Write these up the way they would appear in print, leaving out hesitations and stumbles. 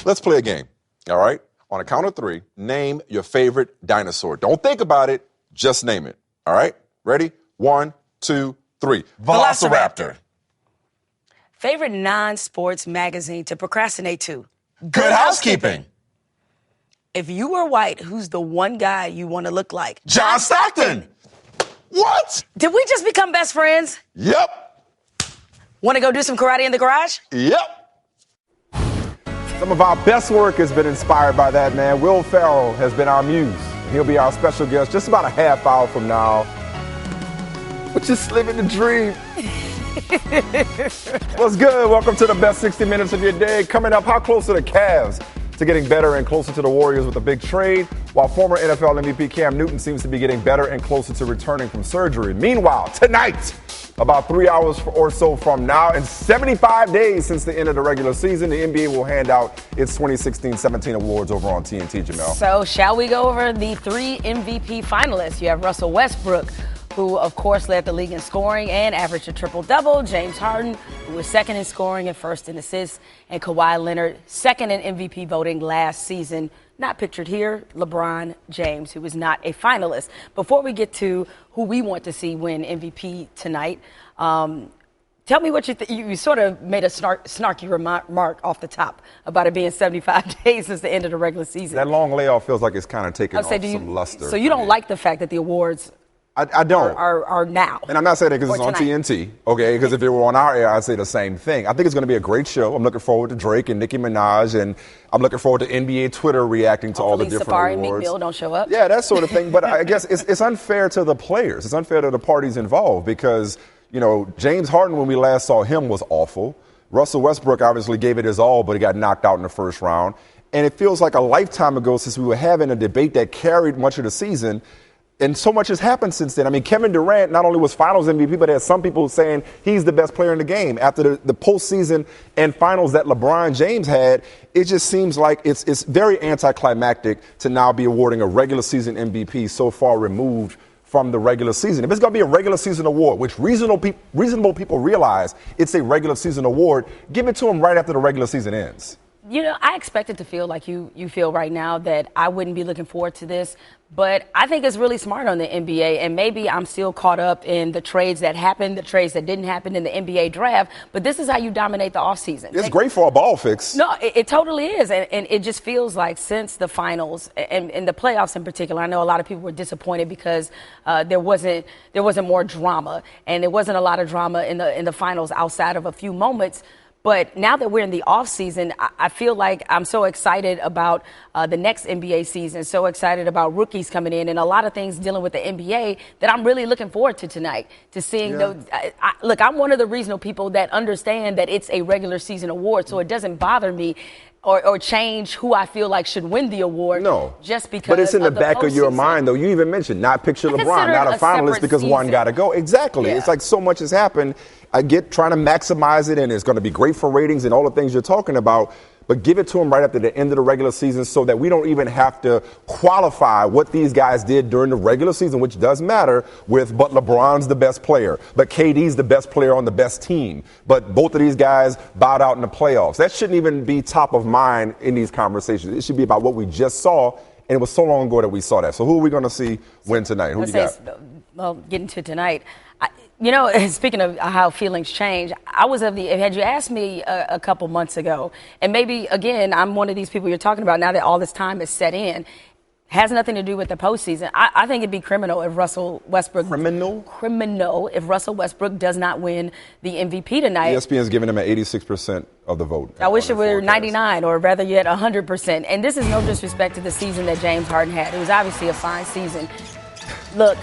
Let's play a game, all right? On a count of three, name your favorite dinosaur. Don't think about it, just name it, all right? Ready? 1, 2, 3. Velociraptor. Favorite non-sports magazine to procrastinate to? Good Housekeeping. If you were white, who's the one guy you want to look like? John Stockton. What? Did we just become best friends? Yep. Want to go do some karate in the garage? Yep. Some of our best work has been inspired by that, man. Will Ferrell has been our muse. He'll be our special guest just about a half hour from now. We're just living the dream. What's good? Welcome to the best 60 minutes of your day. Coming up, how close are the Cavs to getting better and closer to the Warriors with a big trade, while former NFL MVP Cam Newton seems to be getting better and closer to returning from surgery. Meanwhile, tonight, about 3 hours or so from now, and 75 days since the end of the regular season, the NBA will hand out its 2016-17 awards over on TNT, Jemele. So shall we go over the 3 MVP finalists? You have Russell Westbrook, who, of course, led the league in scoring and averaged a triple-double. James Harden, who was second in scoring and first in assists. And Kawhi Leonard, second in MVP voting last season. Not pictured here, LeBron James, who was not a finalist. Before we get to who we want to see win MVP tonight, tell me what you think. You sort of made a snarky remark off the top about it being 75 days since the end of the regular season. That long layoff feels like it's kind of taken off some luster. So you don't like the fact that the awards I don't. Are now. And I'm not saying that because it's on TNT, okay? Because if it were on our air, I'd say the same thing. I think it's going to be a great show. I'm looking forward to Drake and Nicki Minaj, and I'm looking forward to NBA Twitter reacting to all the different Safari awards. and Meek Mill don't show up. Yeah, that sort of thing. But I guess it's unfair to the players. It's unfair to the parties involved because, you know, James Harden, when we last saw him, was awful. Russell Westbrook obviously gave it his all, but he got knocked out in the first round. And it feels like a lifetime ago since we were having a debate that carried much of the season. And so much has happened since then. I mean, Kevin Durant not only was finals MVP, but had some people saying he's the best player in the game. After the postseason and finals that LeBron James had, it just seems like it's very anticlimactic to now be awarding a regular season MVP so far removed from the regular season. If it's going to be a regular season award, which reasonable people realize it's a regular season award, give it to them right after the regular season ends. You know, I expect it to feel like you feel right now, that I wouldn't be looking forward to this. But I think it's really smart on the NBA, and maybe I'm still caught up in the trades that happened, the trades that didn't happen in the NBA draft. But this is how you dominate the offseason. It's great for a ball fix. No, it totally is. And it just feels like since the finals and the playoffs in particular, I know a lot of people were disappointed because there wasn't more drama. And there wasn't a lot of drama in the finals outside of a few moments. But now that we're in the off season, I feel like I'm so excited about the next NBA season, so excited about rookies coming in and a lot of things dealing with the NBA that I'm really looking forward to tonight, to seeing those. Look, I'm one of the reasonable people that understand that it's a regular season award, so it doesn't bother me or change who I feel like should win the award. No. Just because. But it's in the back of your mind, though. You even mentioned not picture LeBron, not a finalist because one got to go. Exactly. Yeah. It's like so much has happened. I get trying to maximize it, and it's going to be great for ratings and all the things you're talking about. But give it to them right after the end of the regular season so that we don't even have to qualify what these guys did during the regular season, which does matter but LeBron's the best player, but KD's the best player on the best team. But both of these guys bowed out in the playoffs. That shouldn't even be top of mind in these conversations. It should be about what we just saw, and it was so long ago that we saw that. So who are we going to see win tonight? Who you got? Well, getting to tonight. You know, speaking of how feelings change, had you asked me a couple months ago, and maybe, again, I'm one of these people you're talking about now that all this time is set in, has nothing to do with the postseason. I think it'd be criminal if Russell Westbrook. Criminal if Russell Westbrook does not win the MVP tonight. ESPN's giving him an 86% of the vote. I wish it were 99, or rather yet 100%. And this is no disrespect to the season that James Harden had. It was obviously a fine season. Look,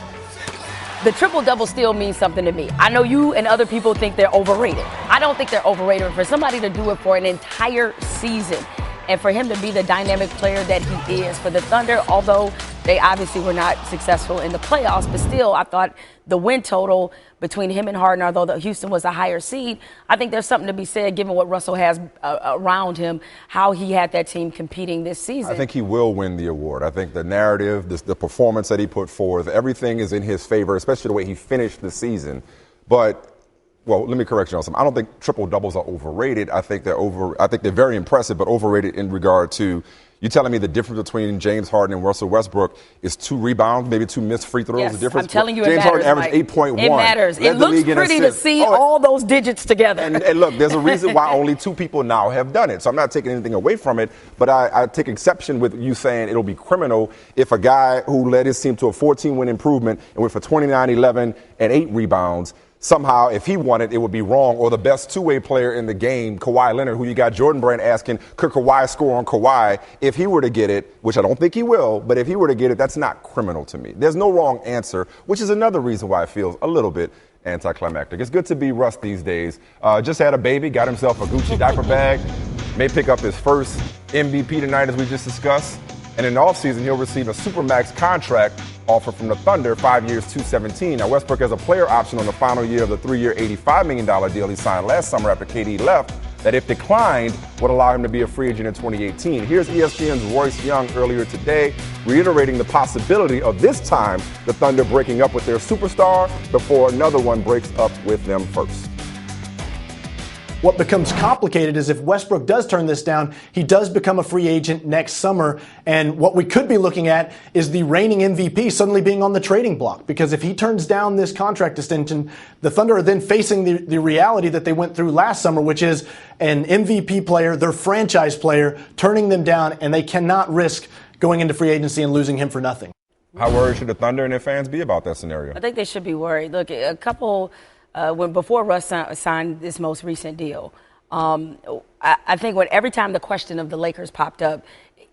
the triple-double still means something to me. I know you and other people think they're overrated. I don't think they're overrated. For somebody to do it for an entire season and for him to be the dynamic player that he is for the Thunder, although they obviously were not successful in the playoffs, but still I thought the win total between him and Harden, although Houston was a higher seed, I think there's something to be said given what Russell has around him, how he had that team competing this season. I think he will win the award. I think the narrative, the performance that he put forth, everything is in his favor, especially the way he finished the season. But Well, let me correct you on something. I don't think triple doubles are overrated. I think they're very impressive, but overrated in regard to you telling me the difference between James Harden and Russell Westbrook is 2 rebounds, maybe 2 missed free throws. Yes, the difference. I'm telling you, James it matters, Harden averaged 8.1. It matters. It looks pretty to see all those digits together. And look, there's a reason why only 2 people now have done it. So I'm not taking anything away from it, but I take exception with you saying it'll be criminal if a guy who led his team to a 14-win improvement and went for 29, 11, and 8 rebounds. Somehow, if he won it, it would be wrong. Or the best two-way player in the game, Kawhi Leonard, who you got Jordan Brand asking, could Kawhi score on Kawhi? If he were to get it, which I don't think he will, but if he were to get it, that's not criminal to me. There's no wrong answer, which is another reason why it feels a little bit anticlimactic. It's good to be Russ these days. Just had a baby, got himself a Gucci diaper bag, may pick up his first MVP tonight, as we just discussed. And in the offseason, he'll receive a Supermax contract offer from the Thunder, 5 years, $217. Now, Westbrook has a player option on the final year of the 3-year, $85 million deal he signed last summer after KD left that, if declined, would allow him to be a free agent in 2018. Here's ESPN's Royce Young earlier today, reiterating the possibility of this time the Thunder breaking up with their superstar before another one breaks up with them first. What becomes complicated is if Westbrook does turn this down, he does become a free agent next summer. And what we could be looking at is the reigning MVP suddenly being on the trading block. Because if he turns down this contract extension, the Thunder are then facing the reality that they went through last summer, which is an MVP player, their franchise player, turning them down, and they cannot risk going into free agency and losing him for nothing. How worried should the Thunder and their fans be about that scenario? I think they should be worried. Look, before Russ signed this most recent deal, I think every time the question of the Lakers popped up,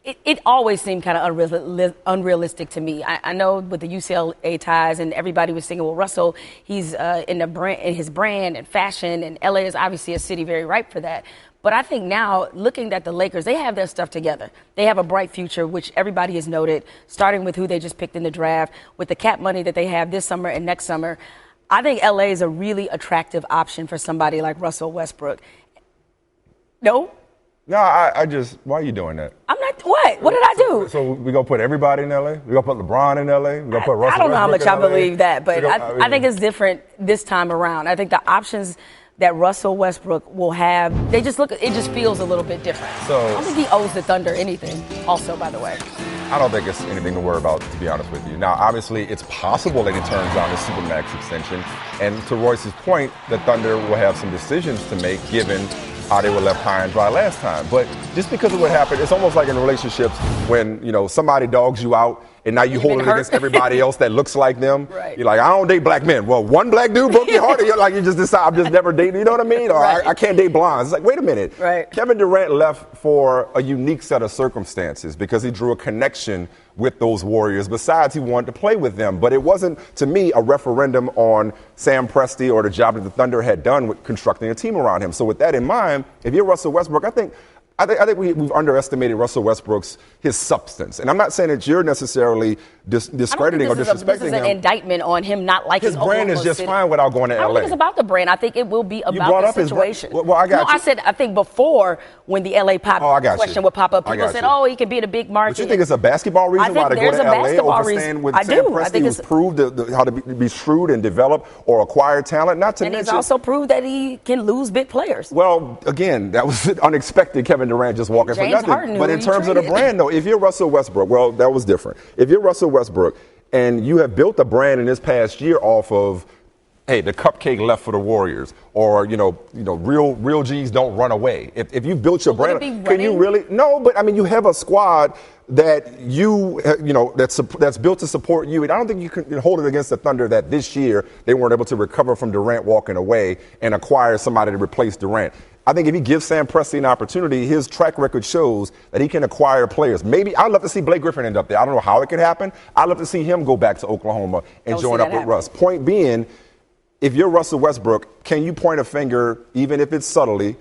it always seemed kind of unrealistic to me. I know with the UCLA ties and everybody was thinking, well, Russell, he's in his brand and fashion, and LA is obviously a city very ripe for that. But I think now, looking at the Lakers, they have their stuff together. They have a bright future, which everybody has noted, starting with who they just picked in the draft, with the cap money that they have this summer and next summer. I think LA is a really attractive option for somebody like Russell Westbrook. No? No, I just, why are you doing that? I'm not, what? What did I do? So we going to put everybody in LA? We going to put LeBron in LA? We going to put Russell Westbrook in LA? I don't know how much I believe that, but I think it's different this time around. I think the options that Russell Westbrook will have, it just feels a little bit different. So I don't think he owes the Thunder anything, also, by the way. I don't think it's anything to worry about, to be honest with you. Now, obviously, it's possible that he turns down his Supermax extension. And to Royce's point, the Thunder will have some decisions to make given how they were left high and dry last time. But just because of what happened, it's almost like in relationships when, somebody dogs you out and now you hold it against everybody else that looks like them. Right. You're like, I don't date black men. Well, one black dude broke your heart. You're like, you just decide, I'm just never dating. You know what I mean? Or right. I can't date blondes. It's like, wait a minute. Right. Kevin Durant left for a unique set of circumstances because he drew a connection with those Warriors. Besides, he wanted to play with them. But it wasn't, to me, a referendum on Sam Presti or the job that the Thunder had done with constructing a team around him. So with that in mind, if you're Russell Westbrook, I think we've underestimated Russell Westbrook's his substance. And I'm not saying that you're necessarily discrediting or disrespecting him. This is an indictment on him not liking His brand is just fine without going to LA. I don't think it's about the brand. I think it will be about the situation. Well, I got you. I said, I think before when the LA question would pop up, people said, he could be in a big market. But you think it's a basketball reason why to go to LA over staying with Sam Presti, who's proved how to be shrewd and develop or acquire talent? And he's also proved that he can lose big players. Well, again, that was unexpected. Kevin Durant just walking for nothing. But in terms of the brand, though, if you're Russell Westbrook, well, that was different. If you're Russell Westbrook and you have built a brand in this past year off of, hey, the cupcake left for the Warriors, or real G's don't run away. If you've built your brand, can you really? No, but I mean, you have a squad that that's built to support you. And I don't think you can hold it against the Thunder that this year they weren't able to recover from Durant walking away and acquire somebody to replace Durant. I think if he gives Sam Presti an opportunity, his track record shows that he can acquire players. Maybe I'd love to see Blake Griffin end up there. I don't know how it could happen. I'd love to see him go back to Oklahoma and join up with Russ. Point being, if you're Russell Westbrook, can you point a finger, even if it's subtly,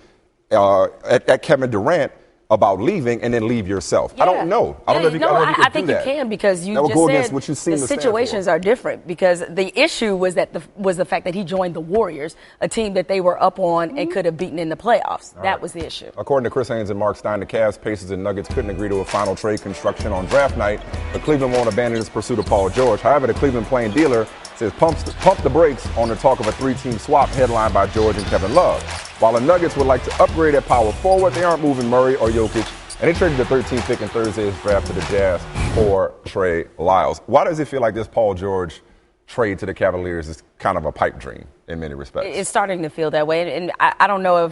at Kevin Durant about leaving and then leave yourself? Yeah. I don't know. I don't know if you can do that. I think you can, because you just said the situations are different, because the issue was the fact that he joined the Warriors, a team that they were up on and could have beaten in the playoffs. That was the issue. According to Chris Haynes and Mark Stein, the Cavs, Pacers, and Nuggets couldn't agree to a final trade construction on draft night. But Cleveland won't abandon its pursuit of Paul George. However, the Cleveland plain dealer It says pump the brakes on the talk of a 3-team swap headlined by George and Kevin Love. While the Nuggets would like to upgrade at power forward, they aren't moving Murray or Jokic, and they traded the 13th pick in Thursday's draft to the Jazz for Trey Lyles. Why does it feel like this Paul George trade to the Cavaliers is kind of a pipe dream in many respects? It's starting to feel that way, and I don't know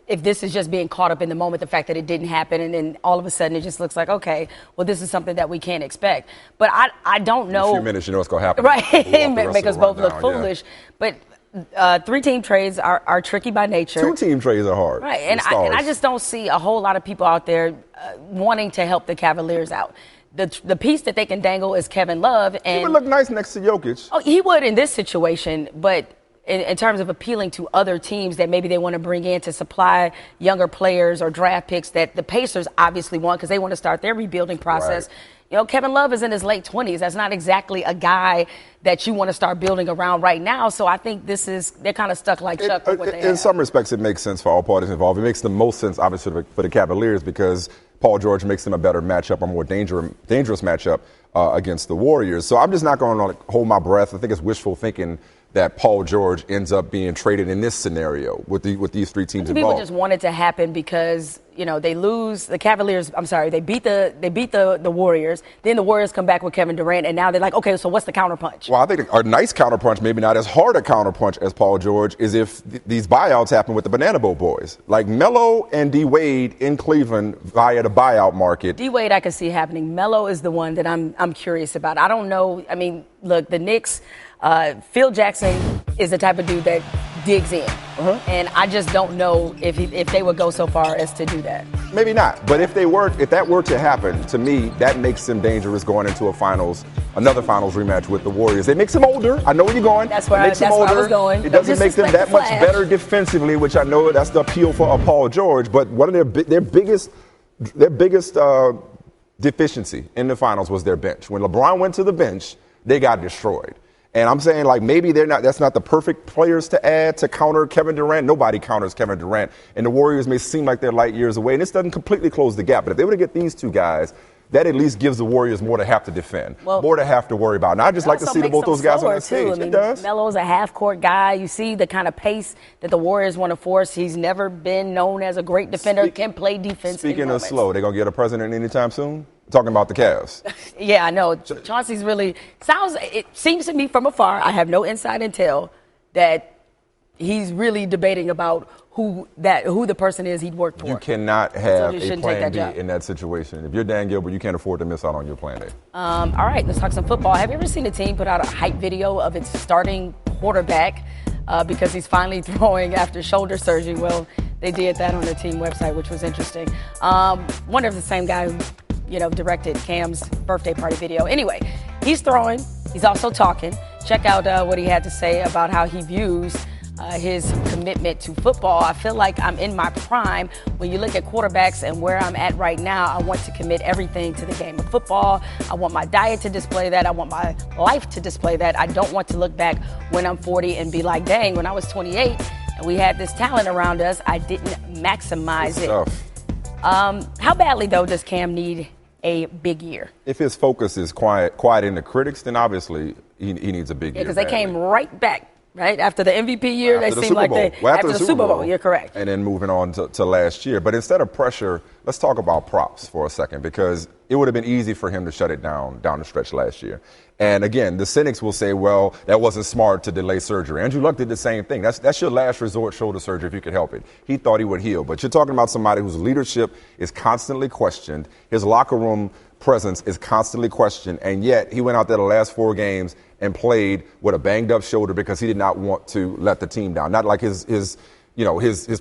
if this is just being caught up in the moment, the fact that it didn't happen, and then all of a sudden it just looks like, okay, well, this is something that we can't expect. But I don't know. In a few minutes, you know what's going to happen. Right, make us both look foolish. Yeah. But 3-team trades are tricky by nature. 2-team trades are hard. Right, and I just don't see a whole lot of people out there wanting to help the Cavaliers out. The piece that they can dangle is Kevin Love. And he would look nice next to Jokic. Oh, he would in this situation, but in terms of appealing to other teams that maybe they want to bring in to supply younger players or draft picks that the Pacers obviously want because they want to start their rebuilding process. Right. You know, Kevin Love is in his late 20s. That's not exactly a guy that you want to start building around right now. So I think they're kind of stuck like Chuck with what they have. In some respects, it makes sense for all parties involved. It makes the most sense, obviously, for the Cavaliers because Paul George makes them a better matchup, a more dangerous matchup against the Warriors. So I'm just not going to hold my breath. I think it's wishful thinking that Paul George ends up being traded in this scenario with these 3 teams involved. People just want it to happen because, you know, they lose the Cavaliers. I'm sorry, they beat the Warriors. Then the Warriors come back with Kevin Durant, and now they're like, okay, so what's the counterpunch? Well, I think a nice counterpunch, maybe not as hard a counterpunch as Paul George, is if these buyouts happen with the Banana Boat boys, like Melo and D Wade in Cleveland via the buyout market. D Wade, I can see happening. Melo is the one that I'm curious about. I don't know. I mean, look, the Knicks. Phil Jackson is the type of dude that digs in, and I just don't know if they would go so far as to do that. Maybe not, but if that were to happen, to me, that makes them dangerous going into another finals rematch with the Warriors. It makes them older. I know where you're going. That's where I was going. It doesn't make them that much better defensively, which I know that's the appeal for Paul George. But one of their biggest deficiency in the finals was their bench. When LeBron went to the bench, they got destroyed. And I'm saying, like, maybe that's not the perfect players to add to counter Kevin Durant. Nobody counters Kevin Durant. And the Warriors may seem like they're light years away. And this doesn't completely close the gap. But if they were to get these two guys, that at least gives the Warriors more to have to defend, more to have to worry about. And I just like to see both those guys on that stage. I mean, it does. Melo's a half-court guy. You see the kind of pace that the Warriors want to force. He's never been known as a great defender, can play defense. Speaking of slow, they going to get a president anytime soon? Talking about the Cavs. Yeah, I know. Chauncey's it seems to me from afar, I have no inside intel, that he's really debating about who the person is he'd work for. You cannot have a plan B in that situation. If you're Dan Gilbert, you can't afford to miss out on your plan A. All right, let's talk some football. Have you ever seen a team put out a hype video of its starting quarterback because he's finally throwing after shoulder surgery? Well, they did that on their team website, which was interesting. Wonder if the same guy who directed Cam's birthday party video. Anyway, he's throwing. He's also talking. Check out what he had to say about how he views his commitment to football. I feel like I'm in my prime. When you look at quarterbacks and where I'm at right now, I want to commit everything to the game of football. I want my diet to display that. I want my life to display that. I don't want to look back when I'm 40 and be like, dang, when I was 28 and we had this talent around us, I didn't maximize it. How badly, though, does Cam need a big year? If his focus is quiet in the critics, then obviously he needs a big year. Because they came right back, right? After the MVP year, they seemed like after the Super Bowl, you're correct. And then moving on to last year. But instead of pressure, let's talk about props for a second, because it would have been easy for him to shut it down the stretch last year. And again, the cynics will say, well, that wasn't smart to delay surgery. Andrew Luck did the same thing. That's your last resort shoulder surgery if you could help it. He thought he would heal. But you're talking about somebody whose leadership is constantly questioned. His locker room presence is constantly questioned. And yet he went out there the last 4 games and played with a banged up shoulder because he did not want to let the team down. Not like his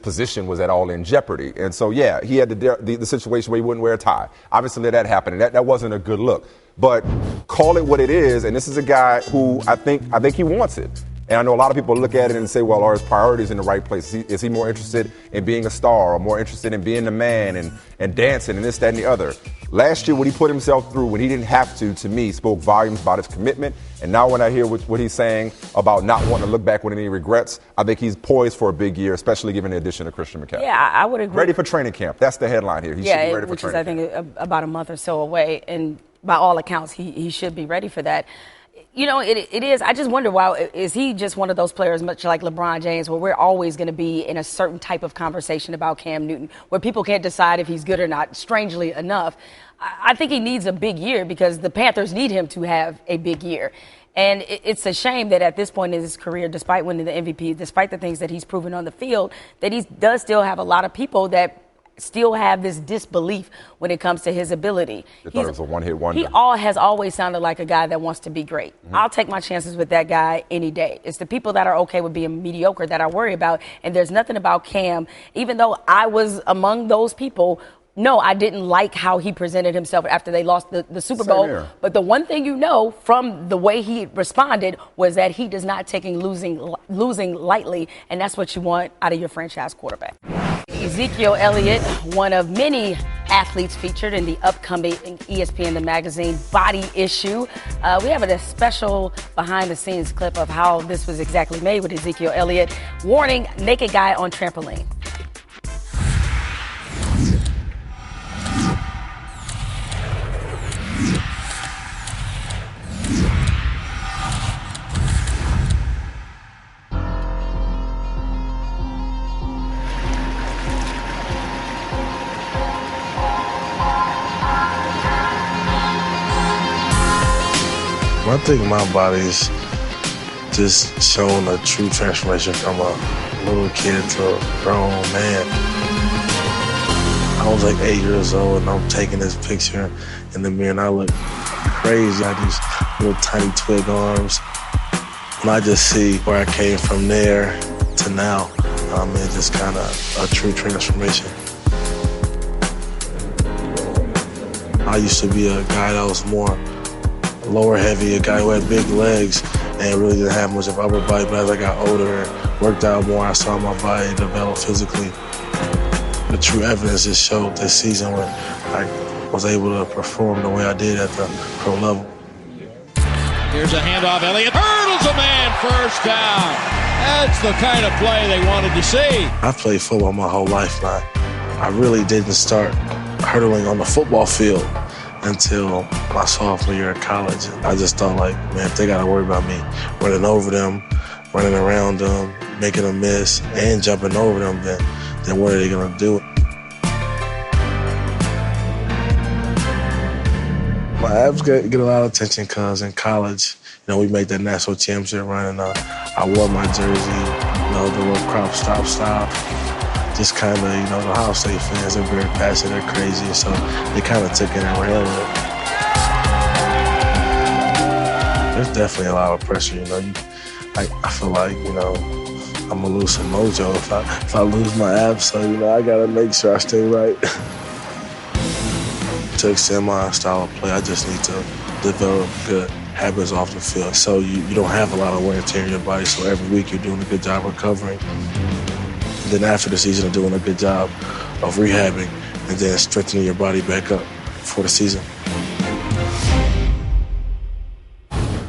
position was at all in jeopardy. And so, yeah, he had the situation where he wouldn't wear a tie. Obviously, that happened, and that wasn't a good look. But call it what it is, and this is a guy who I think he wants it. And I know a lot of people look at it and say, well, are his priorities in the right place? Is he more interested in being a star or more interested in being the man and dancing and this, that, and the other? Last year, what he put himself through when he didn't have to me, spoke volumes about his commitment. And now when I hear what he's saying about not wanting to look back with any regrets, I think he's poised for a big year, especially given the addition of Christian McCaffrey. Yeah, I would agree. Ready for training camp. That's the headline here. He should be ready for training camp. Which is, I think, about a month or so away. And by all accounts, he should be ready for that. It is. I just wonder, why is he just one of those players, much like LeBron James, where we're always going to be in a certain type of conversation about Cam Newton, where people can't decide if he's good or not, strangely enough. I think he needs a big year because the Panthers need him to have a big year. And it's a shame that at this point in his career, despite winning the MVP, despite the things that he's proven on the field, that he does still have a lot of people that still have this disbelief when it comes to his ability. They thought it was a one-hit wonder. He has always sounded like a guy that wants to be great. I'll take my chances with that guy any day. It's the people that are okay with being mediocre that I worry about, and there's nothing about Cam, even though I was among those people. No, I didn't like how he presented himself after they lost the Super Bowl. Here. But the one thing from the way he responded was that he does not take losing lightly, and that's what you want out of your franchise quarterback. Ezekiel Elliott, one of many athletes featured in the upcoming ESPN The Magazine Body issue. We have a special behind-the-scenes clip of how this was exactly made with Ezekiel Elliott. Warning, naked guy on trampoline. I think my body's just shown a true transformation from a little kid to a grown man. I was like 8 years old and I'm taking this picture in the mirror and I look crazy. I had these little tiny twig arms. And I just see where I came from there to now. It's just kind of a true transformation. I used to be a guy that was more lower heavy, a guy who had big legs and really didn't have much of upper body, but as I got older and worked out more, I saw my body develop physically. The true evidence just showed this season when I was able to perform the way I did at the pro level. Here's a handoff, Elliott hurdles a man, first down. That's the kind of play they wanted to see. I've played football my whole life now. I really didn't start hurdling on the football field until my sophomore year at college. I just thought, like, man, if they got to worry about me running over them, running around them, making them miss, and jumping over them, then what are they going to do? My abs get a lot of attention because in college, we made that national championship run, and I wore my jersey, the little crop stop style. Just kind of, the Ohio State fans are very passionate, they're crazy, so they kind of took it and ran with it. There's definitely a lot of pressure, I feel like, I'm gonna lose some mojo if I lose my abs, so, I gotta make sure I stay right. To extend my style of play, I just need to develop good habits off the field. So you don't have a lot of wear and tear in your body, so every week you're doing a good job recovering. And then after the season, doing a good job of rehabbing and then strengthening your body back up for the season.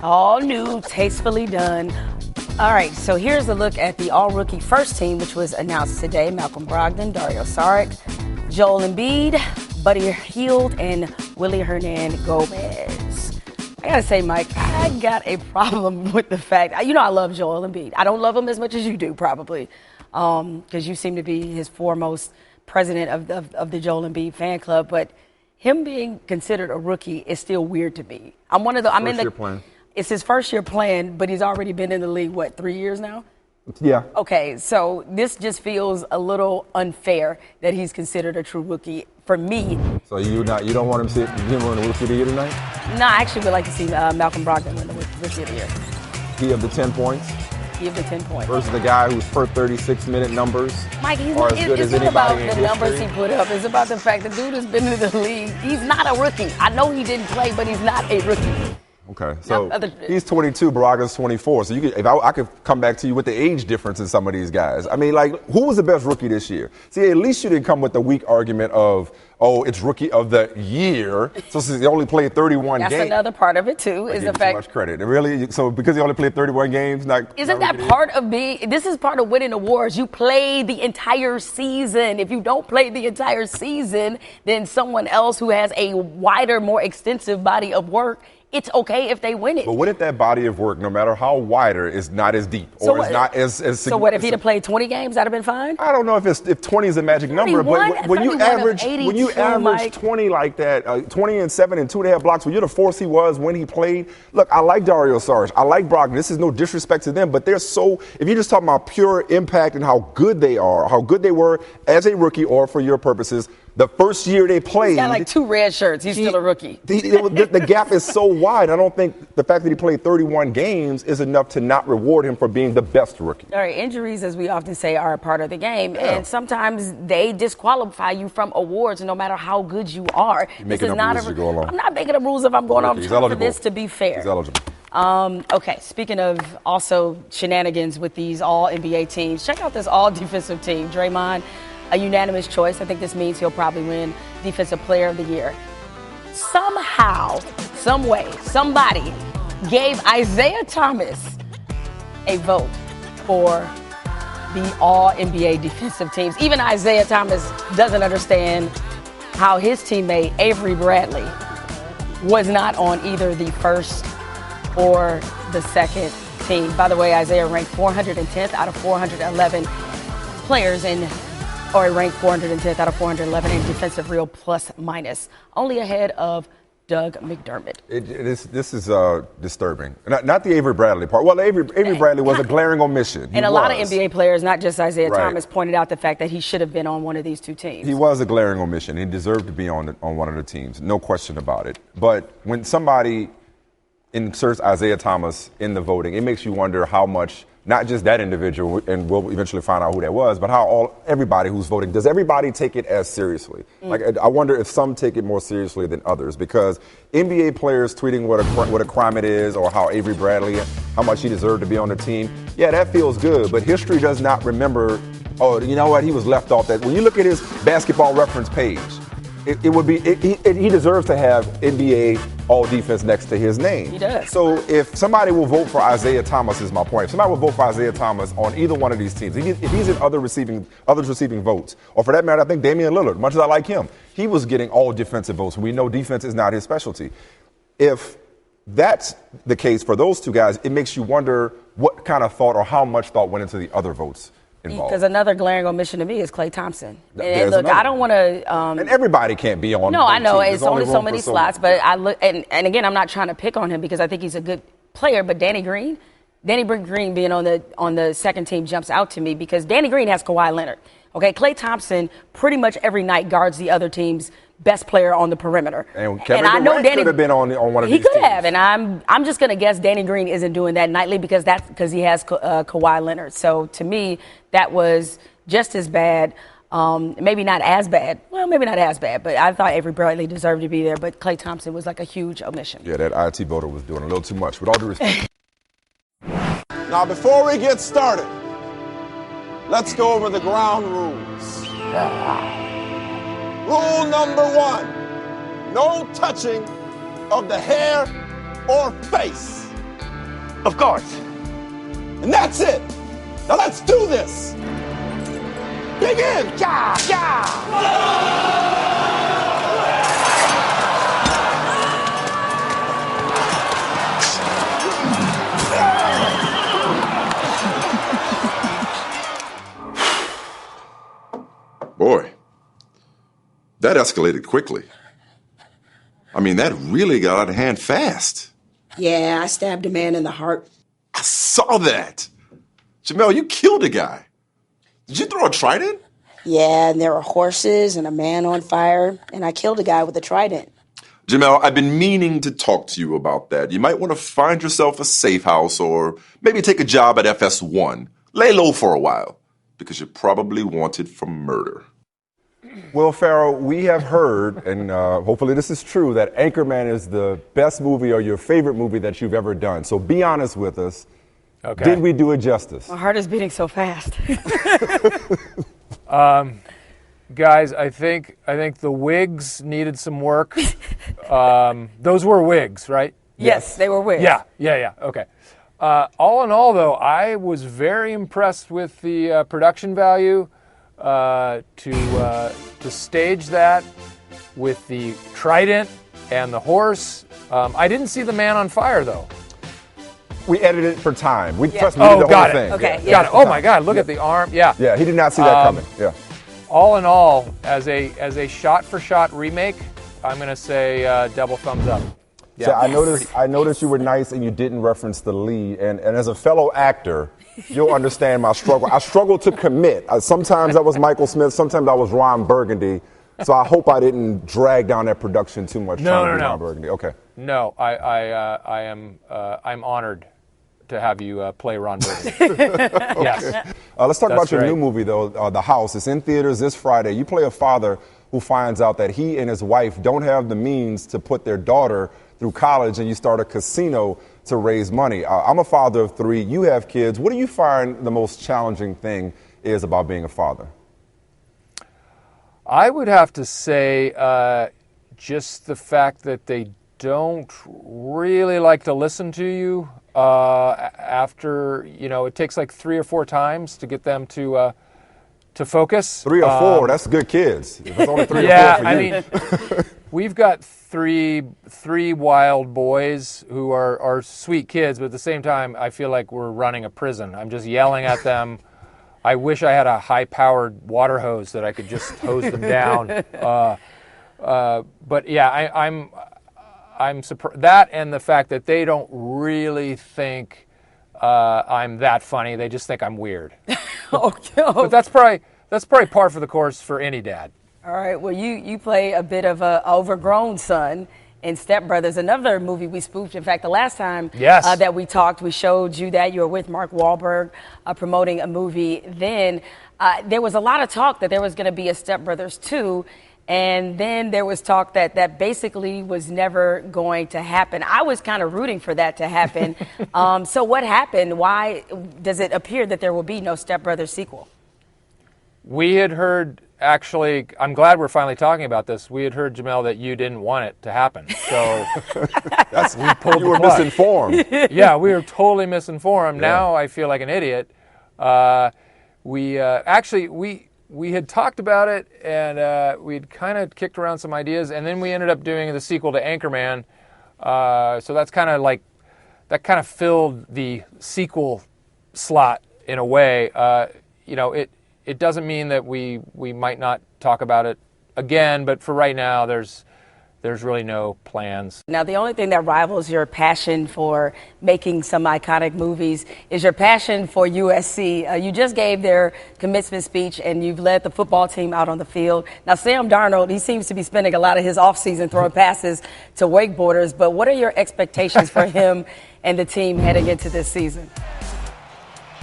All new, tastefully done. All right, so here's a look at the all-rookie first team, which was announced today. Malcolm Brogdon, Dario Saric, Joel Embiid, Buddy Hield, and Willie Hernan-Gomez. I gotta say, Mike, I got a problem with the fact, I love Joel Embiid. I don't love him as much as you do, probably. Because you seem to be his foremost president of the Joel Embiid fan club, but him being considered a rookie is still weird to me. It's his first year playing, but he's already been in the league, 3 years now? Yeah. Okay, so this just feels a little unfair that he's considered a true rookie for me. So you don't want him to win the Rookie of the Year tonight? No, I actually would like to see Malcolm Brogdon win the Rookie of the Year. He of the 10 points? Give the 10 points. Versus the guy whose per 36-minute numbers Mike, are as good as it's not about anybody in the numbers history. he put up. It's about the fact the dude has been in the league. He's not a rookie. I know he didn't play, but he's not a rookie. Okay, so he's 22, Brogdon's 24. So I could come back to you with the age difference in some of these guys. I mean, who was the best rookie this year? See, at least you didn't come with the weak argument of, it's Rookie of the Year. So since he only played 31 games. That's another part of it, too, is the fact. Too much credit. Really? So because he only played 31 games, Isn't that part of this is part of winning awards. You play the entire season. If you don't play the entire season, then someone else who has a wider, more extensive body of work it's okay if they win it. But what if that body of work, no matter how wider, is not as deep or is not as significant? So what if he'd have played 20 games? That'd have been fine. I don't know if 20 is a magic number, but when you average 20 like that, 20 and 7 and 2.5 blocks, when you're the force he was when he played. Look, I like Dario Saric, I like Brogdon. This is no disrespect to them, but they're so. If you're just talking about pure impact and how good they are, how good they were as a rookie, or for your purposes, the first year they played. He's got like 2 red shirts. He's still a rookie. The gap is so wide. I don't think the fact that he played 31 games is enough to not reward him for being the best rookie. All right, injuries, as we often say, are a part of the game, and sometimes they disqualify you from awards no matter how good you are. You're making up rules as you go along. I'm not making up rules if I'm going on for this to be fair. He's eligible. Okay, speaking of also shenanigans with these all-NBA teams, check out this all-defensive team. Draymond, a unanimous choice. I think this means he'll probably win Defensive Player of the Year. Somehow, some way, somebody gave Isaiah Thomas a vote for the all-NBA defensive teams. Even Isaiah Thomas doesn't understand how his teammate Avery Bradley was not on either the first or the second team. By the way, Isaiah ranked 410th out of 411 players or ranked 410th out of 411 in defensive real plus minus, only ahead of Doug McDermott. This is disturbing. Not the Avery Bradley part. Well, Avery Bradley was a glaring omission. And a lot of NBA players, not just Isaiah Thomas, pointed out the fact that he should have been on one of these 2 teams. He was a glaring omission. He deserved to be on one of the teams. No question about it. But when somebody inserts Isaiah Thomas in the voting, it makes you wonder how much, not just that individual, and we'll eventually find out who that was, but how everybody who's voting, does everybody take it as seriously? Like, I wonder if some take it more seriously than others, because NBA players tweeting what a crime it is, or how Avery Bradley, how much he deserved to be on the team, yeah, that feels good, but history does not remember, oh, you know what, he was left off that. When you look at his basketball reference page, it would be, he deserves to have NBA all defense next to his name. He does. So if somebody will vote for Isaiah Thomas, is my point. If somebody will vote for Isaiah Thomas on either one of these teams, if he's in others receiving votes, or for that matter, I think Damian Lillard, much as I like him, he was getting all defensive votes. We know defense is not his specialty. If that's the case for those 2 guys, it makes you wonder what kind of thought or how much thought went into the other votes involved. Because another glaring omission to me is Klay Thompson. And look, I don't want to. And everybody can't be on. No, I know team. it's only so many slots, but I look and again, I'm not trying to pick on him because I think he's a good player. But Danny Green being on the second team jumps out to me because Danny Green has Kawhi Leonard. Okay, Klay Thompson pretty much every night guards the other team's best player on the perimeter. And Kevin Durant could have been on one of these teams. He could have, and I'm just going to guess Danny Green isn't doing that nightly because he has Kawhi Leonard. So to me, that was just as bad. Maybe not as bad. Well, maybe not as bad, but I thought Avery Bradley deserved to be there, but Klay Thompson was like a huge omission. Yeah, that IT voter was doing a little too much, with all due respect. Now, before we get started, let's go over the ground rules. Rule number 1, no touching of the hair or face. Of course. And that's it. Now let's do this. Begin. Yeah, yeah. Boy, that escalated quickly. I mean, that really got out of hand fast. Yeah, I stabbed a man in the heart. I saw that. Jemele, you killed a guy. Did you throw a trident? Yeah, and there were horses and a man on fire, and I killed a guy with a trident. Jemele, I've been meaning to talk to you about that. You might want to find yourself a safe house or maybe take a job at FS1. Lay low for a while, because you're probably wanted for murder. Well, Ferrell, we have heard, and hopefully this is true, that Anchorman is the best movie or your favorite movie that you've ever done. So be honest with us. Okay. Did we do it justice? My heart is beating so fast. Guys, I think the wigs needed some work. Those were wigs, right? Yes, they were wigs. Yeah. Okay. All in all, though, I was very impressed with the production value to stage that with the trident and the horse I didn't see The Man on Fire, though. We edited it for time. We trust me, Oh, we did the got whole it. thing. Okay, Yeah. Got it. Oh, my God, look at the arm. Yeah. Yeah, he did not see that coming. Yeah. All in all, as a shot-for-shot remake, I'm going to say double thumbs up. So Yeah. I noticed you were nice and you didn't reference the lead. And as a fellow actor, you'll understand my struggle. I struggle to commit. Sometimes that was Michael Smith. Sometimes I was Ron Burgundy. So I hope I didn't drag down that production too much. No. Ron Burgundy. Okay. No, I'm honored to have you play Ron Burgundy. Yes. Let's talk about your great. new movie, though, The House. It's in theaters this Friday. You play a father who finds out that he and his wife don't have the means to put their daughter through college, and you start a casino to raise money. I'm a father of 3. You have kids. What do you find the most challenging thing is about being a father? I would have to say just the fact that they don't really like to listen to you after, it takes like 3 or 4 times to get them to focus. 3 or 4, that's good kids. If it's only 3 or 4 for you. Yeah, I mean, we've got three wild boys who are sweet kids, but at the same time, I feel like we're running a prison. I'm just yelling at them. I wish I had a high-powered water hose that I could just hose them down. But yeah, I'm surprised that, and the fact that they don't really think I'm that funny. They just think I'm weird. But that's probably par for the course for any dad. All right. Well, you play a bit of an overgrown son in Step Brothers, another movie we spoofed. In fact, the last time that we talked, we showed you that you were with Mark Wahlberg promoting a movie. Then there was a lot of talk that there was going to be a Step Brothers 2. And then there was talk that basically was never going to happen. I was kind of rooting for that to happen. So what happened? Why does it appear that there will be no Step Brothers sequel? We had heard, actually, I'm glad we're finally talking about this. We had heard, Jemele, that you didn't want it to happen. So we pulled You were misinformed. Yeah, we were totally misinformed. Yeah. Now I feel like an idiot. We had talked about it, and we'd kind of kicked around some ideas, and then we ended up doing the sequel to Anchorman. So that's kind of like, that kind of filled the sequel slot in a way. It doesn't mean that we might not talk about it again, but for right now, there's really no plans. Now, the only thing that rivals your passion for making some iconic movies is your passion for USC. You just gave their commencement speech, and you've led the football team out on the field. Now, Sam Darnold, he seems to be spending a lot of his offseason throwing passes to wakeboarders, but what are your expectations for him and the team heading into this season?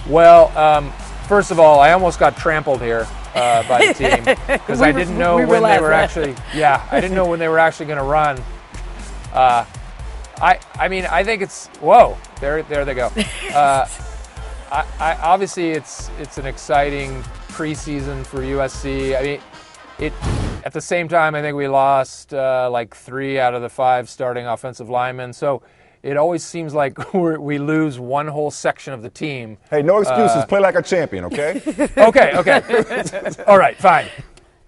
Well, first of all, I almost got trampled here by the team because I didn't know when they were actually. Yeah, I didn't know when they were actually going to run. I mean, I think it's whoa. There they go. I obviously it's an exciting preseason for USC. I mean, at the same time, I think we lost like 3 out of the 5 starting offensive linemen. So. It always seems like we lose one whole section of the team. Hey, no excuses. Play like a champion, okay? Okay. All right, fine.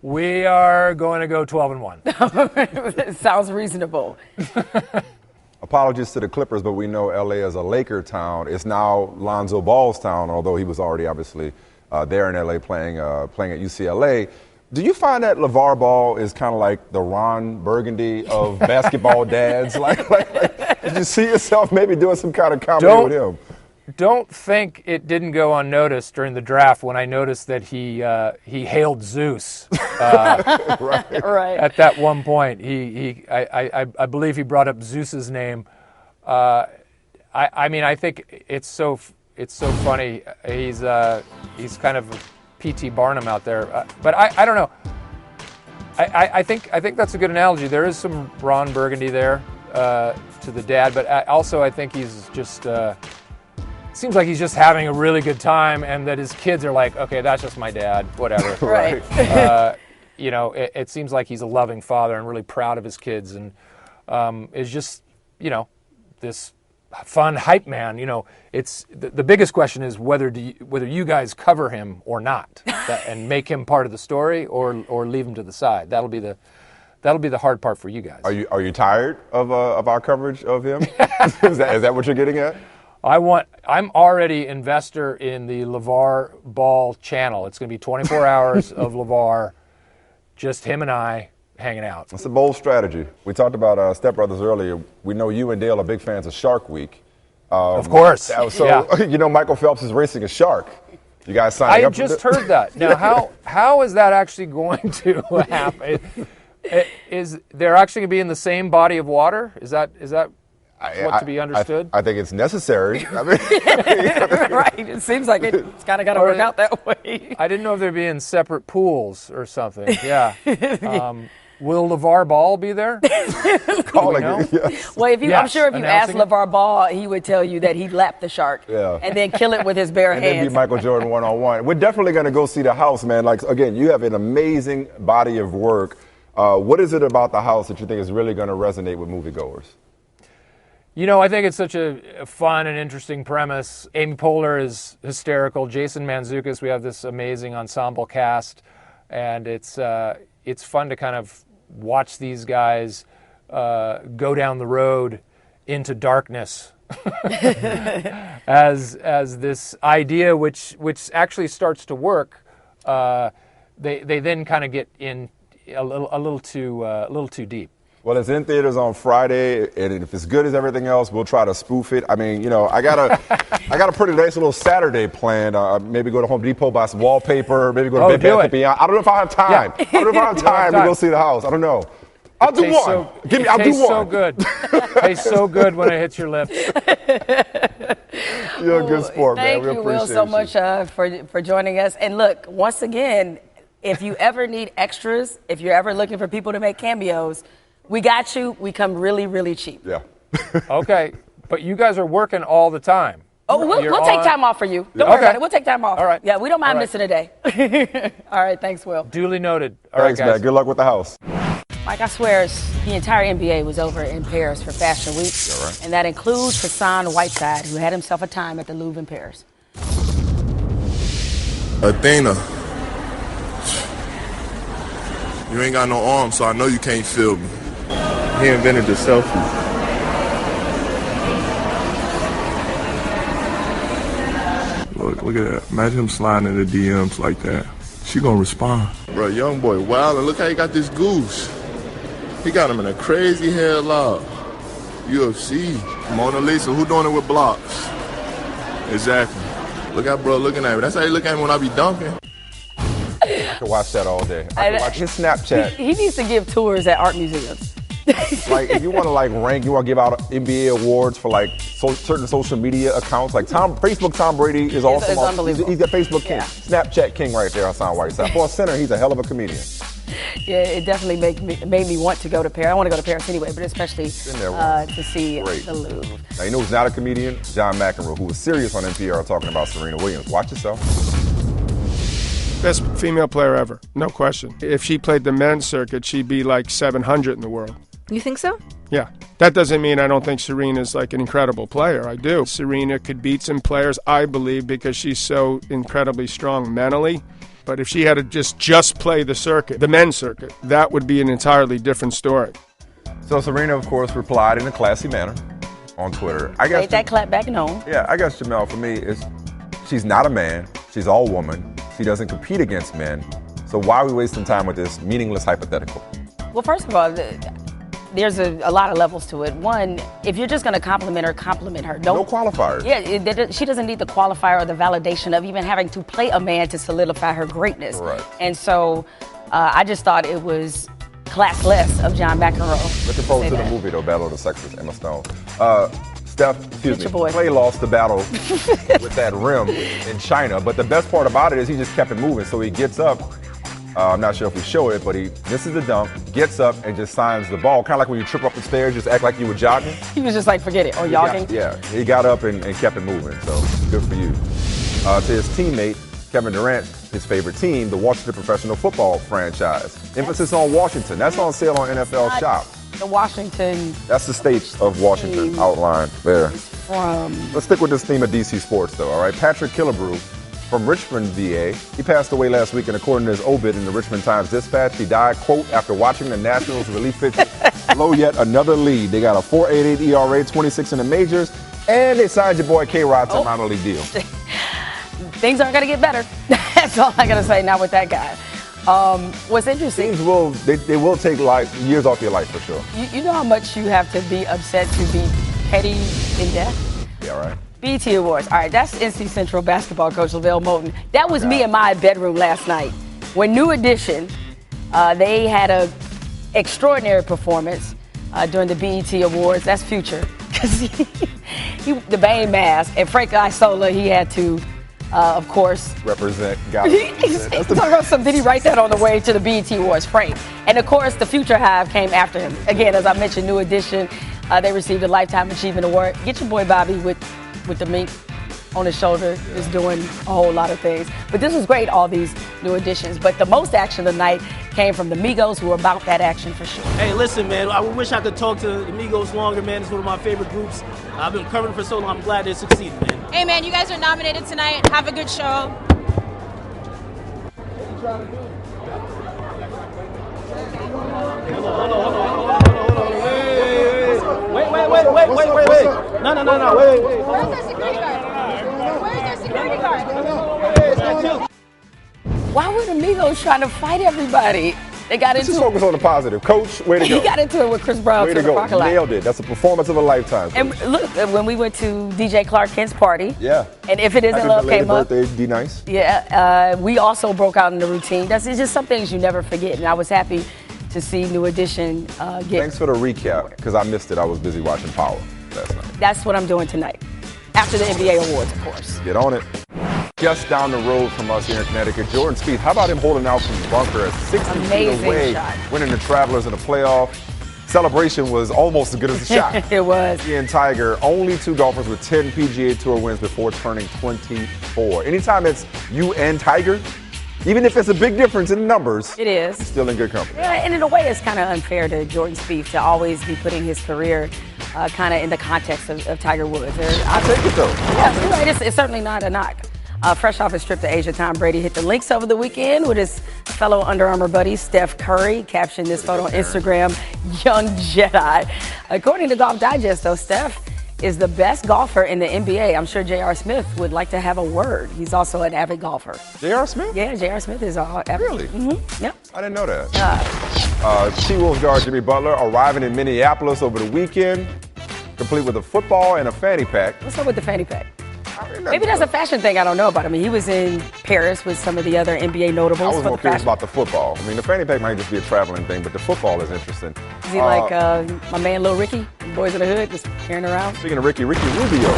We are going to go 12-1. Sounds reasonable. Apologies to the Clippers, but we know LA is a Laker town. It's now Lonzo Ball's town, although he was already obviously there in LA playing at UCLA. Do you find that LeVar Ball is kind of like the Ron Burgundy of basketball dads? Like, did you see yourself maybe doing some kind of comedy with him? Don't think it didn't go unnoticed during the draft when I noticed that he hailed Zeus. Right. At that one point, I believe he brought up Zeus's name. I mean, I think it's so funny. He's kind of P.T. Barnum out there, but I don't know. I think that's a good analogy. There is some Ron Burgundy there to the dad, but also I think he's just seems like he's just having a really good time, and that his kids are like, okay, that's just my dad, whatever. Right. It seems like he's a loving father and really proud of his kids, and is just this fun hype man. It's the biggest question is whether you guys cover him or not, and make him part of the story or leave him to the side. That'll be that'll be the hard part for you guys. Are you tired of our coverage of him? is that what you're getting at? I'm already investor in the LeVar Ball channel. It's going to be 24 hours of LeVar, just him and I hanging out. That's a bold strategy. We talked about Step Brothers earlier. We know you and Dale are big fans of Shark Week. Of course. So you know Michael Phelps is racing a shark. You guys signing up? I just heard that. Now, how is that actually going to happen? Is they're actually going to be in the same body of water? Is that what to be understood? I think it's necessary. Right. It seems like it's kind of got to work out that way. I didn't know if they'd be in separate pools or something. Yeah. Will LeVar Ball be there? Calling it, yes. Well, I'm sure if you asked LeVar Ball, he would tell you that he lapped the shark and then kill it with his bare hands. And then be Michael Jordan one-on-one. We're definitely going to go see the house, man. Like, again, you have an amazing body of work. What is it about the house that you think is really going to resonate with moviegoers? I think it's such a fun and interesting premise. Amy Poehler is hysterical. Jason Mantzoukas, we have this amazing ensemble cast, and it's fun to kind of watch these guys go down the road into darkness as this idea, which actually starts to work. They then kind of get in a little too deep. Well, it's in theaters on Friday, and if it's good as everything else, we'll try to spoof it. I mean, I got a pretty nice little Saturday planned. Maybe go to Home Depot, buy some wallpaper, maybe go to Bed Bath & Beyond. I don't know if I have time. Yeah. I don't know if I have time to go see the house. I don't know. I'll do one. I'll do one. So good. Tastes so good when it hits your lips. You're a good sport, man. We appreciate you, Will, so much for joining us. And look, once again, if you ever need extras, if you're ever looking for people to make cameos, we got you. We come really, really cheap. Yeah. Okay, but you guys are working all the time. Oh, we'll take time off for you. Don't worry about it. We'll take time off. All right. Yeah, we don't mind missing a day. All right, thanks, Will. Duly noted. Thanks, man. Good luck with the house. Mike, I swear the entire NBA was over in Paris for Fashion Week. Yeah, right. And that includes Hassan Whiteside, who had himself a time at the Louvre in Paris. Athena, you ain't got no arms, so I know you can't feel me. He invented the selfie. Look at that. Imagine him sliding in the DMs like that. She gonna respond. Bro, young boy, wow, and look how he got this goose. He got him in a crazy headlock. UFC. Mona Lisa, who doing it with blocks? Exactly. Look at bro looking at me. That's how he look at me when I be dunking. I could watch that all day. I could watch his Snapchat. He needs to give tours at art museums. Like, if you want to rank, you want to give out NBA awards for certain social media accounts. Like Facebook Tom Brady is awesome. It's unbelievable. He's got Facebook king, Snapchat king right there. Hassan Whiteside. For a center, he's a hell of a comedian. Yeah, it definitely made me want to go to Paris. I want to go to Paris anyway, but especially to see the Louvre. Now, you know who's not a comedian? John McEnroe, who was serious on NPR talking about Serena Williams. Watch yourself. Best female player ever, no question. If she played the men's circuit, she'd be like 700 in the world. You think so? Yeah. That doesn't mean I don't think Serena's like an incredible player. I do. Serena could beat some players, I believe, because she's so incredibly strong mentally. But if she had to just play the circuit, the men's circuit, that would be an entirely different story. So Serena, of course, replied in a classy manner on Twitter. Made that clap back and home. Yeah, I guess, Jemele, for me, she's not a man. She's all woman. She doesn't compete against men. So why are we wasting time with this meaningless hypothetical? Well, first of all, there's a lot of levels to it. One, if you're just going to compliment her. No qualifiers. Yeah, she doesn't need the qualifier or the validation of even having to play a man to solidify her greatness. Right. And so I just thought it was classless of John McEnroe. Looking forward to the movie, though, Battle of the Sexes, Emma Stone. Clay lost the battle with that rim in China, but the best part about it is he just kept it moving. So he gets up. I'm not sure if we show it, but he misses the dunk, gets up, and just signs the ball. Kind of like when you trip up the stairs, just act like you were jogging. He was just like, forget it, or jogging. He got up and kept it moving, so good for you. To his teammate, Kevin Durant, his favorite team, the Washington Professional Football franchise. Emphasis on Washington. That's on sale on NFL Shop. The Washington. That's the state of Washington outlined there. Let's stick with this theme of DC sports, though, all right? Patrick Killebrew from Richmond, VA. He passed away last week, and according to his obit in the Richmond Times-Dispatch, he died, quote, after watching the Nationals relief pitchers blow yet another lead. They got a 4.88 ERA, 26 in the majors, and they signed your boy K-Rod to a minor league deal. Things aren't going to get better. That's all I got to say now with that guy. What's interesting... Teams they will take years off your life for sure. You know how much you have to be upset to be petty in death? Yeah, right. BET Awards. All right, that's NC Central basketball coach LaVelle Moulton. That was me in my bedroom last night. When New Edition, they had an extraordinary performance during the BET Awards. That's Future. Because the Bane mask. And Frank Isola, he had to, of course... Represent. Did he write that on the way to the BET Awards? Frank. And, of course, the Future Hive came after him. Again, as I mentioned, New Edition, they received a Lifetime Achievement Award. Get your boy Bobby with the mink on his shoulder is doing a whole lot of things. But this was great, all these new additions. But the most action tonight came from the Migos, who were about that action for sure. Hey, listen, man, I wish I could talk to the Migos longer, man. It's one of my favorite groups. I've been covering for so long. I'm glad they succeeded, man. Hey, man, you guys are nominated tonight. Have a good show. What you trying to do? Hold on. Wait. No. Wait. Where's their security guard? Why were the Migos trying to fight everybody? They got into Just focus on the positive. Coach, way to go. He got into it with Chris Brown. Way to go. Nailed it. That's a performance of a lifetime. And look, when we went to DJ Clark Kent's party. Yeah. And If It Isn't Love came up. Birthday, be nice. Yeah. We also broke out in the routine. It's just some things you never forget. And I was happy to see New Edition get. Thanks for the recap, because I missed it. I was busy watching Power last night. That's what I'm doing tonight. After the NBA awards, of course. Get on it. Just down the road from us here in Connecticut, Jordan Spieth. How about him holding out from the bunker at 60 feet away, winning the Travelers in the playoff? Celebration was almost as good as the shot. It was. He and Tiger, only two golfers with 10 PGA Tour wins before turning 24. Anytime it's you and Tiger, even if it's a big difference in numbers, it is. Still in good company. Yeah, and in a way, it's kind of unfair to Jordan Spieth to always be putting his career kind of in the context of Tiger Woods. I take it though. Yeah, you're right. It's certainly not a knock. Fresh off his trip to Asia, Tom Brady hit the links over the weekend with his fellow Under Armour buddy, Steph Curry, captioned this photo on Instagram, Young Jedi. According to Golf Digest, though, Steph is the best golfer in the NBA. I'm sure J.R. Smith would like to have a word. He's also an avid golfer. J.R. Smith? Yeah, J.R. Smith is avid. Really? Mm-hmm. Yep. I didn't know that. T-Wolves guard Jimmy Butler arriving in Minneapolis over the weekend, complete with a football and a fanny pack. What's up with the fanny pack? Maybe that's a fashion thing I don't know about. I mean, he was in Paris with some of the other NBA notables. I was more curious about the football. I mean, the fanny pack might just be a traveling thing, but the football is interesting. Is he like my man Lil Ricky, Boys of the Hood, just carrying around? Speaking of Ricky Rubio,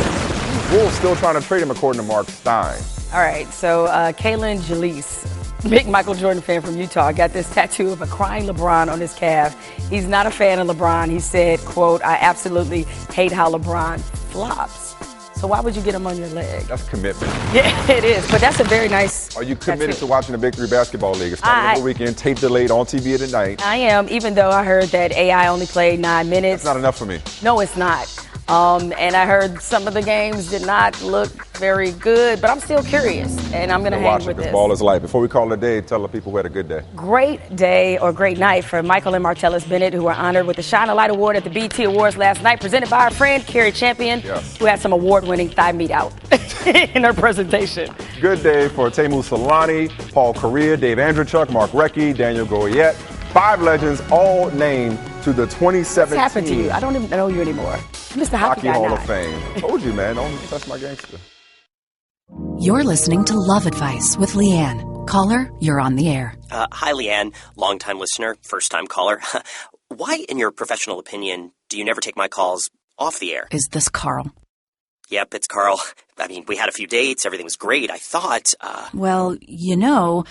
Wolves still trying to trade him according to Mark Stein. All right, so Kalen Jalise, big Michael Jordan fan from Utah, got this tattoo of a crying LeBron on his calf. He's not a fan of LeBron. He said, quote, "I absolutely hate how LeBron flops." So why would you get him on your leg? That's commitment. Yeah, it is. But that's a very nice Are you committed to watching the Big Three basketball league? It's starting over the weekend, tape delayed on TV tonight. I am, even though I heard that AI only played 9 minutes. That's not enough for me. No, it's not. And I heard some of the games did not look very good, but I'm still curious, and I'm going to hang with this. Ball is light. Before we call it a day, tell the people who had a good day. Great day or great night for Michael and Martellus Bennett, who were honored with the Shine a Light Award at the BET Awards last night, presented by our friend Carrie Champion, who had some award-winning thigh meat out in her presentation. Good day for Temu Solani, Paul Correa, Dave Andrechuk, Mark Recchi, Daniel Goyette. 5 legends, all named to the 2017 What's happened to you? I don't even know you anymore. Mr. Hockey Guy Hall of Fame. Told you, man. Don't touch my gangster. You're listening to Love Advice with Leanne. Caller, you're on the air. Hi, Leanne. Longtime listener, first-time caller. Why, in your professional opinion, do you never take my calls off the air? Is this Carl? Yep, it's Carl. I mean, we had a few dates. Everything was great. I thought, Well, you know,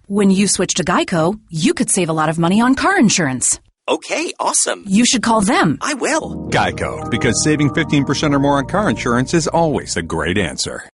when you switch to Geico, you could save a lot of money on car insurance. Okay, awesome. You should call them. I will. Geico, because saving 15% or more on car insurance is always a great answer.